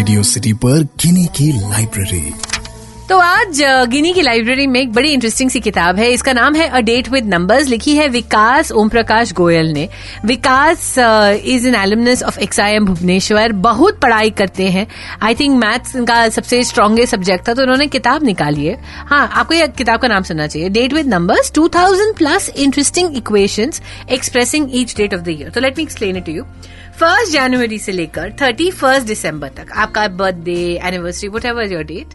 Radio city पर गिनी की लाइब्रेरी। तो आज गिनी की लाइब्रेरी में एक बड़ी इंटरेस्टिंग सी किताब है। इसका नाम है अ डेट विद नंबर्स। लिखी है विकास ओम प्रकाश गोयल ने। Vikas is an alumnus of XIM Bhubaneswar. बहुत पढ़ाई करते हैं। आई थिंक मैथ्स इनका सबसे स्ट्रॉन्गेस्ट सब्जेक्ट था, तो उन्होंने किताब निकाली है। हाँ, आपको ये किताब का नाम सुनना चाहिए, date with numbers, 2000+ interesting equations expressing each date of the year. तो let me explain it to you. 1 जनवरी से लेकर 31 दिसंबर तक आपका birthday, anniversary, whatever your date,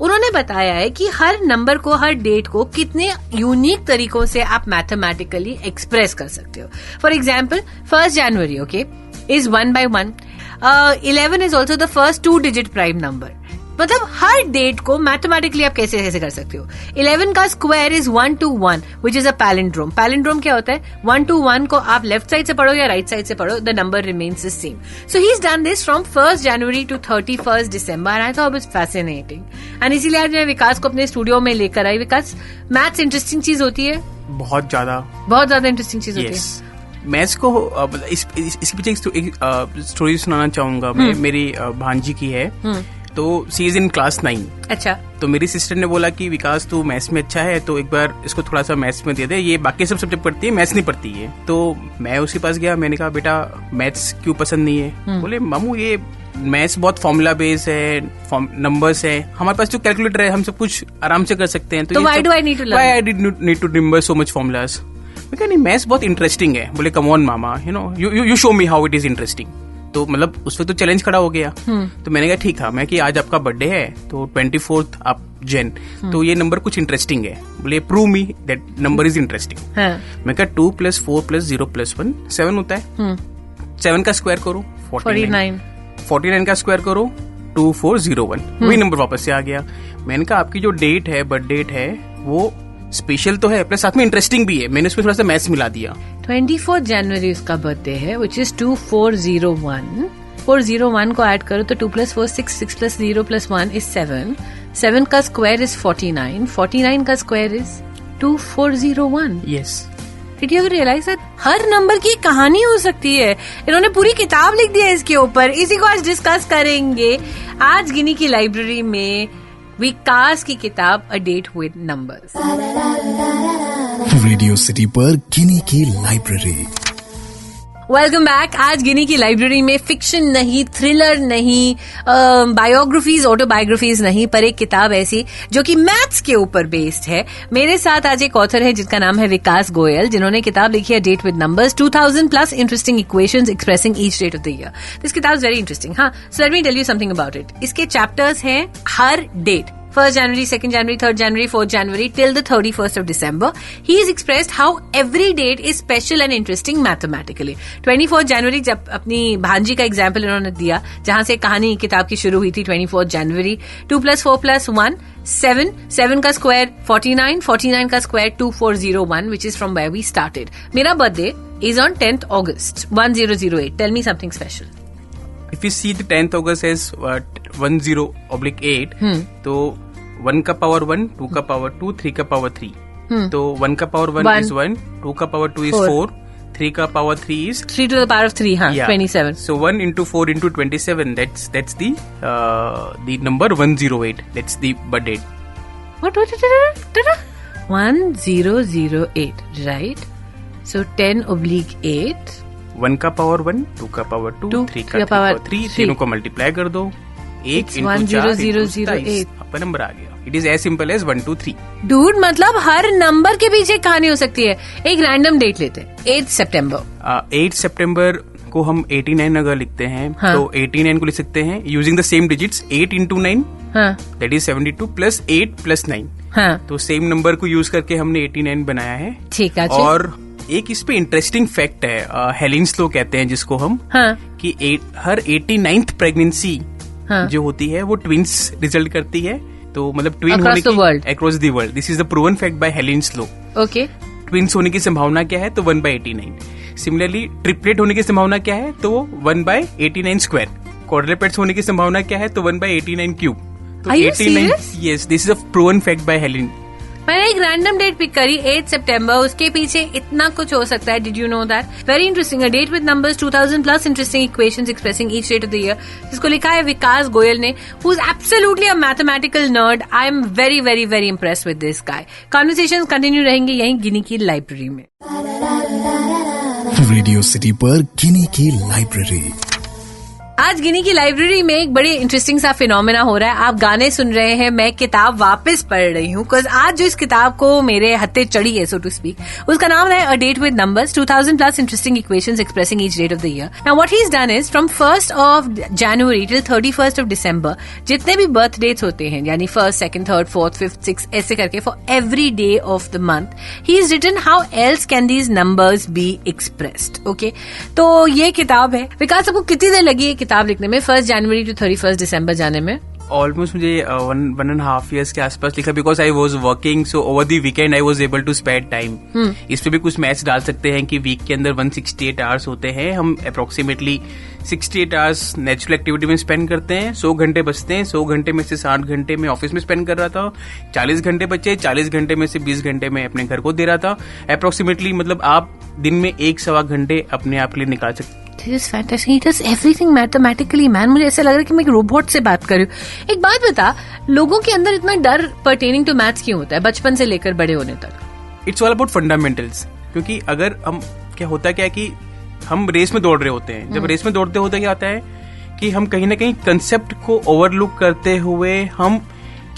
उन्होंने बताया है कि हर नंबर को, हर डेट को कितने यूनिक तरीकों से आप मैथमेटिकली एक्सप्रेस कर सकते हो। For example 1 January okay is 1/1। 11 is also the first 2-digit prime number. मतलब हर डेट को मैथमेटिकली आप कैसे कैसे कर सकते हो। 11 का square is 1 to 1 which is a palindrome. Palindrome क्या होता है? 1 to 1 को आप लेफ्ट साइड से पढ़ो या राइट साइड से पढ़ो, the number remains the same. So he is done this from 1 January to 31 December. I thought it's fascinating and इसीलिए आज मैं विकास को अपने स्टूडियो में लेकर आई। विकास, मैथ्स इंटरेस्टिंग चीज होती है, बहुत ज्यादा इंटरेस्टिंग चीज होती है। मैथ्स को इसके पीछे एक स्टोरी सुनाना चाहूंगा मैं। मेरी भांजी की है, तो सी इज इन क्लास 9। अच्छा। तो मेरी सिस्टर ने बोला कि विकास तू मैथ्स में अच्छा है, तो एक बार इसको थोड़ा सा मैथ्स में दे दे, ये बाकी सब सब्जेक्ट पढ़ती है, मैथ्स नहीं पढ़ती है। तो मैं उसके पास गया, मैंने कहा बेटा मैथ्स क्यों पसंद नहीं है? बोले मामू ये मैथ्स बहुत फॉर्मूला बेस्ड है, नंबर्स है, हमारे पास जो कैलकुलेटर है हम सब कुछ आराम से कर सकते हैं। तो why do I need to learn? Why I did need to remember so much formulas? मैं कहा नहीं, मैथ्स बहुत इंटरेस्टिंग है। बोले कम ऑन मामा, you show me how it is interesting. तो मतलब उस वक्त तो चैलेंज खड़ा हो गया। तो मैंने कहा ठीक है, मैं कि आज आपका बर्थडे है तो 24th आप जैन, तो ये नंबर कुछ इंटरेस्टिंग है। बोले prove me that number is interesting. मैं कहा 2 + 4 + 0 + 1 7 होता है। 7 का स्क्वायर करो 49, 49 का स्क्वायर करो 2401, वही नंबर वापस से आ गया। मैंने कहा आपकी जो डेट है, बर्थ डेट है, वो स्पेशल तो है प्लस साथ में इंटरेस्टिंग भी है। मैंने उसमें थोड़ा सा मैथ्स मिला दिया। 24 जनवरी उसका बर्थडे है, विच इज 2401। 401 को ऐड करो तो 2 + 4 6, 6 + 0 + 1 इज 7। 7 का स्क्वायर इज 49, 49 का square is 2401। Yes. Did you ever realize that her number की कहानी हो सकती है? इन्होंने पूरी किताब लिख दी है इसके ऊपर। इसी को आज डिस्कस करेंगे आज गिनी की लाइब्रेरी में, विकास की किताब a date with numbers. Radio city पर गिनी की लाइब्रेरी। Welcome back. आज गिनी की लाइब्रेरी में फिक्शन नहीं, थ्रिलर नहीं, बायोग्राफीज, ऑटोबायोग्राफीज नहीं, पर एक किताब ऐसी जो कि मैथ्स के ऊपर बेस्ड है। मेरे साथ आज एक ऑथर है जिनका नाम है विकास गोयल, जिन्होंने किताब लिखी है date with numbers, 2000+ interesting equations expressing each date of the year. This किताब इज वेरी इंटरेस्टिंग। हाँ, so let me tell you something about it. इसके चैप्टर्स हैं हर date, 1 January, 2 January, 3 January, 4 January till the 31st of December. He has expressed how every date is special and interesting mathematically. 24 January जब अपनी भांजी का example इन्होंने दिया, जहां से कहानी किताब की शुरू हुई थी, 24 January, 2 + 4 + 1 7, 7 का स्क्वायर 49, 49 का square 2401, which is from where we started. मेरा birthday is on 10th August 1008. Tell me something special. If you see the 10th August as 10/8, तो 1 का पावर 1, 2 का पावर 2, 3 का पावर 3. तो 1 का पावर 1 is 1, 2 का पावर 2 is 4, 3 का power 3 is 3 to the power of 3, हाँ, yeah. 27. So 1 × 4 × 27, that's the number 108. That's the birth date. What? 1008, right? So 10/8. 1 का पावर 1, 2 का पावर 2, 3 का पावर 3, तीनों को मल्टीप्लाई कर दो, 1 × 4 × 27, आपका नंबर आ गया। It is as simple as 1 2 3। Dude, मतलब हर नंबर के पीछे कहानी हो सकती है। एक रैंडम डेट लेते हैं, 8 सितंबर। 8 सितंबर को हम 89 अगर लिखते हैं, हाँ, तो 89 को लिख सकते हैं यूजिंग द सेम डिजिट्स, 8 × 9, हाँ, दैट इज 72 + 8 + 9, हाँ, तो सेम नंबर को यूज करके हमने 89 बनाया है। ठीक है। और एक इस पे इंटरेस्टिंग फैक्ट है, हेलिन्स लो कहते हैं जिसको हम, हाँ, कि हर 89th प्रेगनेंसी, हाँ, जो होती है वो ट्विंस रिजल्ट करती है। तो मतलब ट्विन होने की across the world, this is the proven fact by Hellin's law. Okay. Twins होने की संभावना क्या है? तो 1/89। सिमिलरली ट्रिपलेट होने की संभावना क्या है? तो 1/89²। क्वाड्रुप्लेट्स होने की संभावना क्या है? तो 1/89³ तो 89। Yes, this is a proven fact by Hellin. मैंने एक रैंडम डेट पिक करी 8 सितंबर. उसके पीछे इतना कुछ हो सकता है. Did you know that? Very interesting. A date with numbers, 2000 plus interesting equations expressing each date of the year. जिसको लिखा है विकास गोयल ने, who is absolutely a mathematical nerd. I am very very very impressed with this guy. Conversations continue रहेंगे यहीं गिनी की library में. Radio city पर गिनी की लाइब्रेरी. आज गिनी की लाइब्रेरी में एक बड़ी इंटरेस्टिंग सा फिनोमेना हो रहा है. आप गाने सुन रहे हैं, मैं किताब वापस पढ़ रही हूँ. बिकॉज आज जो इस किताब को मेरे हत्थे चढ़ी है, सो टू स्पीक, उसका नाम है a date with numbers, 2000 plus interesting equations expressing each date of the year. Now what he is done is from 1st of January till 31st of December, जितने भी बर्थ डेट्स होते हैं, यानी 1st, 2nd, 3rd, 4th, 5th, 6th ऐसे करके, for every day of the month he is written how else can these numbers be expressed. Okay, तो ये किताब है. विकास, आपको कितनी देर लगी ये किताब लिखने में, 1st जनवरी टू 31st दिसंबर जाने में? ऑलमोस्ट मुझे 1.5 years के आसपास लिखा, because I was working, so over the weekend I was able to spare time. इस पे भी कुछ मैथ्स डाल सकते हैं कि वीक के अंदर 168 आवर्स होते हैं. हम अप्रोक्सीमेटली 68 आवर्स नेचुरल एक्टिविटी में स्पेंड करते हैं. 100 घंटे बचते हैं. 100 घंटे में से 60 घंटे में ऑफिस में स्पेंड कर रहा था. 40 घंटे बचे. 40 घंटे में से 20 घंटे में अपने घर को दे रहा था. अप्रोक्सीमेटली मतलब आप दिन में 1-1.25 घंटे अपने आप के लिए निकाल सकते. This is fantastic. He does everything mathematically, man. मुझे ऐसा लग रहा है कि मैं एक रोबोट से बात कर रही हूँ. एक बात बता, लोगों के अंदर इतना डर pertaining to maths क्यों होता है बचपन से लेकर बड़े होने तक? It's all about fundamentals. क्योंकि अगर हम क्या होता है क्या कि हम रेस में दौड़ रहे होते हैं. जब रेस में दौड़ते होते क्या होता है कि हम कहीं ना कहीं कंसेप्ट को ओवरलुक करते हुए हम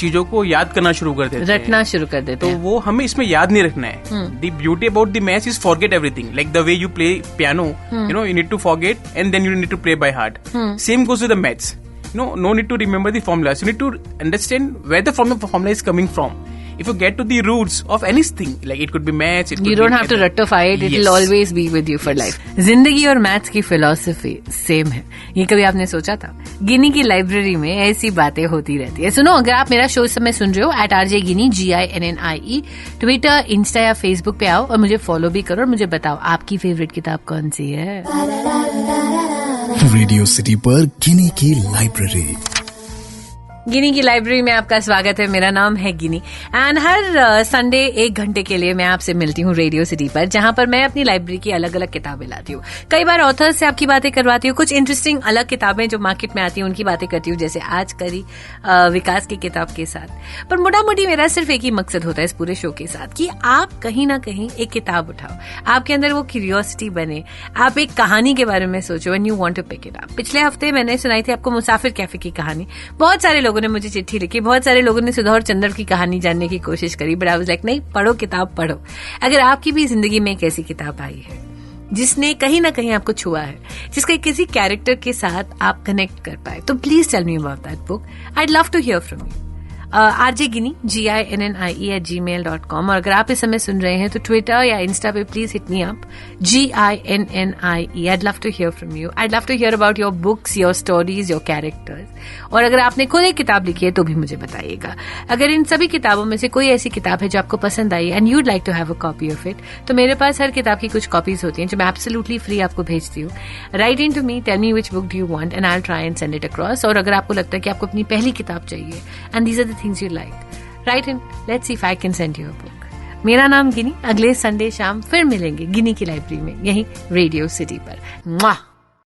चीजों को याद करना शुरू कर देते हैं, रटना शुरू कर देते हैं. तो वो हमें इसमें याद नहीं रखना है. The beauty about the maths is forget everything. Like the way you play piano, you know, you need to forget and then you need to play by heart. Same goes with the maths. No need to remember the formulas. You need to understand where the formula is coming from. If you get to the roots of anything, like it could be maths, it could be... You don't have to rectify it. It will always be with you for life. जिंदगी और maths की philosophy same है. ये कभी आपने सोचा था? गिनी की लाइब्रेरी में ऐसी बातें होती रहती है. सुनो, अगर आप मेरा शो इस समय सुन रहे हो @RJ Gini GINNIE, Twitter, Insta या फेसबुक पे आओ और मुझे फॉलो भी करो और मुझे बताओ आपकी फेवरेट किताब कौन सी है. रेडियो सिटी पर गिनी की लाइब्रेरी. गिनी की लाइब्रेरी में आपका स्वागत है. मेरा नाम है गिनी एंड हर संडे 1 घंटे के लिए मैं आपसे मिलती हूँ रेडियो सिटी पर, जहां पर मैं अपनी लाइब्रेरी की अलग अलग किताबें लाती हूँ. कई बार ऑथर्स से आपकी बातें करवाती हूँ. कुछ इंटरेस्टिंग अलग किताबें जो मार्केट में आती हैं उनकी बातें करती हूँ, जैसे आज करी विकास की किताब के साथ. पर मोटा मोटी मेरा सिर्फ एक ही मकसद होता है इस पूरे शो के साथ, कि आप कहीं ना कहीं एक किताब उठाओ, आपके अंदर वो क्यूरियोसिटी बने, आप एक कहानी के बारे में सोचो and you want to pick it up. पिछले हफ्ते मैंने सुनाई थी आपको मुसाफिर कैफे की कहानी. बहुत सारे लोगों ने मुझे चिट्ठी लिखी, बहुत सारे लोगों ने सुधा और चंद्र की कहानी जानने की कोशिश करी, बट आई वाज लाइक नहीं, पढ़ो किताब पढ़ो. अगर आपकी भी जिंदगी में एक ऐसी किताब आई है जिसने कहीं ना कहीं आपको छुआ है, जिसके किसी कैरेक्टर के साथ आप कनेक्ट कर पाए, तो please tell me about that book. I would love to hear from you. RJ Gini GINNIE @gmail.com. और अगर आप इस समय सुन रहे हैं तो ट्विटर या इंस्टा पे please hit me up GINNIE. I'd love to hear from you. I'd love to hear about your books, your stories, your characters. और अगर आपने खुद एक किताब लिखी है तो भी मुझे बताइएगा. अगर इन सभी किताबों में से कोई ऐसी किताब है जो आपको पसंद आई and you'd like to have a copy of it, तो मेरे पास हर किताब की कुछ कॉपीज होती हैं जो मैं एब्सोल्युटली फ्री आपको भेजती हूँ. Write in to me, tell me which book do you want and I will try and send it across. और अगर आपको लगता है कि आपको अपनी पहली किताब चाहिए and these are the things you like, write in, let's see if I can send you a book. मेरा नाम गिनी. अगले संडे शाम फिर मिलेंगे गिनी की लाइब्रेरी में, यहीं रेडियो सिटी पर.